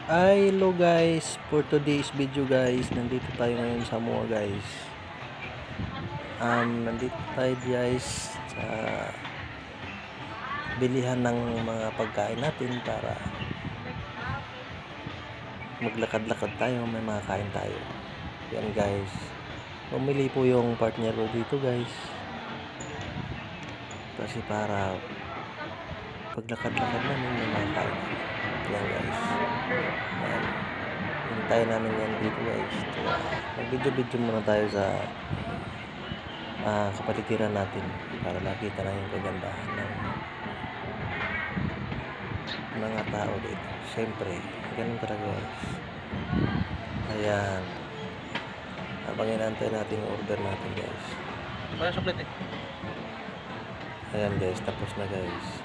Hello guys, for today's video guys, nandito tayo ngayon sa Mua guys. Nandito tayo guys sa bilihan ng mga pagkain natin para maglakad-lakad tayo, may mga kain tayo. Yan guys, pumili po yung partner ko dito guys. Kasi para paglakad-lakad namin may mga kain. Yan guys. Yan. Hintayin namin yan dito guys. Mag-video-video muna tayo sa kapaligiran natin para makita na yung kagandahan ng mga tao dito. Siyempre, ganun talaga guys. Ayan. Habang inantay natin yung order natin guys. Parang chocolate eh. Ayan guys, tapos na guys.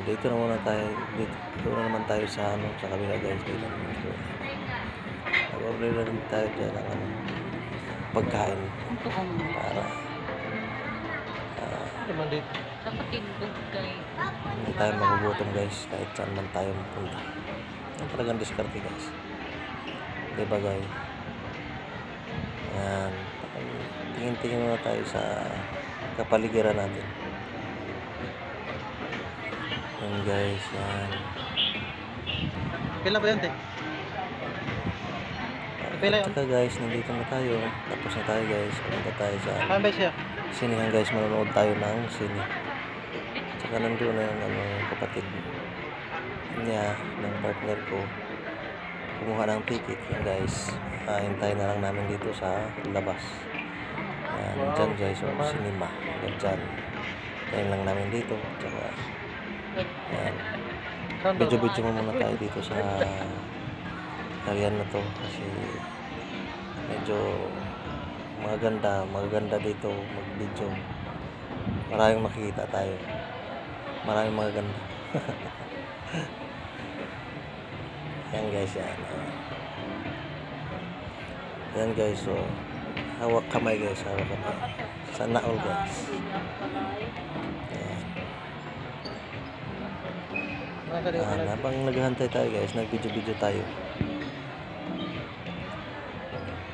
Dito na muna tayo. Dito na naman tayo sa sa kabila guys. Dito na mag-order na tayo dyan ng pagkain para Naman dito. hindi tayo magugutom guys kahit saan man tayo mapunta. Ang talagang diskarte guys, diba guys? Ayan, tingin-tingin muna tayo sa kapaligiran natin. Yan guys, yan. Kailan ba yan, te? Pila yun? Tsaka guys, nandito na tayo. Tapos na tayo guys. Punta tayo sa Kaya ba siya? sinihan guys. Manonood tayo ng sine. Tsaka nandun na yung kapatid niya, ng partner ko. Kumuha ng ticket yan guys. Hintayin na lang namin dito sa labas. Yan, dyan guys. O, cinema. Yan dyan. Hintayin lang namin dito. Tsaka yan. Video-video muna tayo dito sa area na to kasi medyo maganda dito mag-video. Maraming makikita tayo. Maraming magaganda. Yan guys, yan. Yan guys, so hawak kamay guys, hawak kamay. Sana all guys. Habang naghahantay tayo guys, nag-video-video tayo.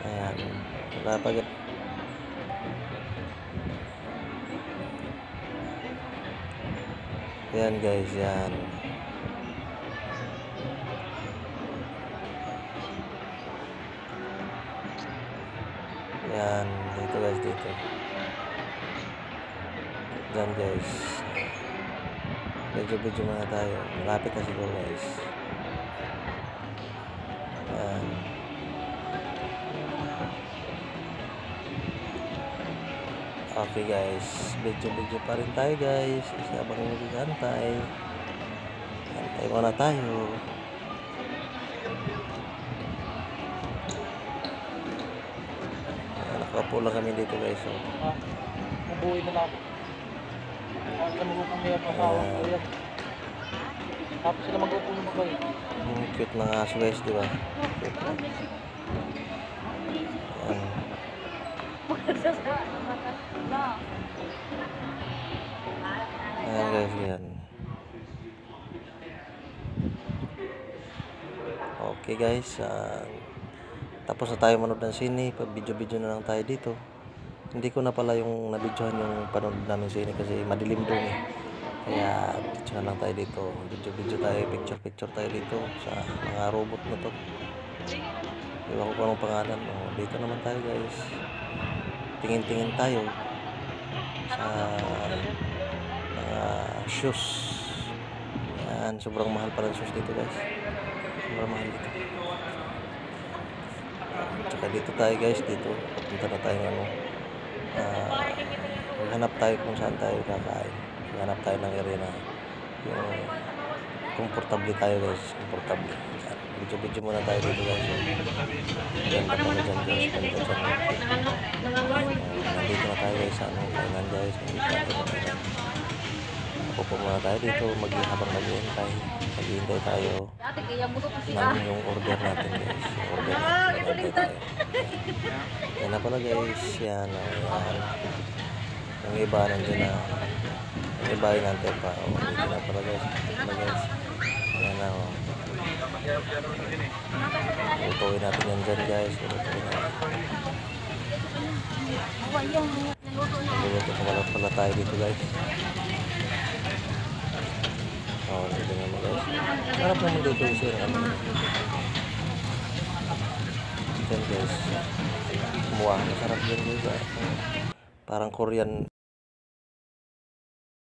Ayan, napag yan guys, yan. Yan, dito guys, dito. Yan guys. Video-video muna tayo. Malapit na siguro guys. Yan. Okay guys, video-video pa rin tayo guys. Kasi habang naghihintay, hantay muna tayo. Nakaupo lang kami dito guys. So. Mabuhay na lang. Sila mag-upong niya pa sa kuya. Tapos sila mag-upong ng bagay. Cute ng aso guys, di ba? Cute na. Ayan guys, yan. Okay guys, tapos na tayo manood ng sine. Video-video na lang tayo dito. Hindi ko na pala yung nabidyohan yung panood namin sine kasi madilim doon eh. Kaya video na lang tayo dito. Video-video tayo, picture-picture tayo dito sa mga robot na to. Iwan ko anong pangalan. Dito naman tayo guys. Tingin-tingin tayo sa mga shoes. Yan, sobrang mahal pala shoes dito guys. Sobrang mahal dito. Tsaka dito tayo guys, dito. Punta na tayo hanap tayo kung saan tayo kakain. Hanap tayo ng area na yung komportable tayo guys. Komportable. Video-video muna tayo dito guys. Ganda pa na dyan guys. Ganda dyan. Nandito na tayo guys sa kainan guys. Pupo muna tayo dito. Habang maghihintay. Maghihintay tayo ng yung order natin guys. Yung order natin. Maghihintay tayo. Yan na pala guys. Yan. Yung iba nandiyan na. Yung iba yung nantay pa. Dito na pala guys. Yan na. Lutuin natin yan dyan guys. Lutuin natin. Luluto pala tayo dito guys. Oh, dito naman guys. Harap naman dito yung sir. Dyan guys. Kumuha. Masarap dyan guys. Parang Korean.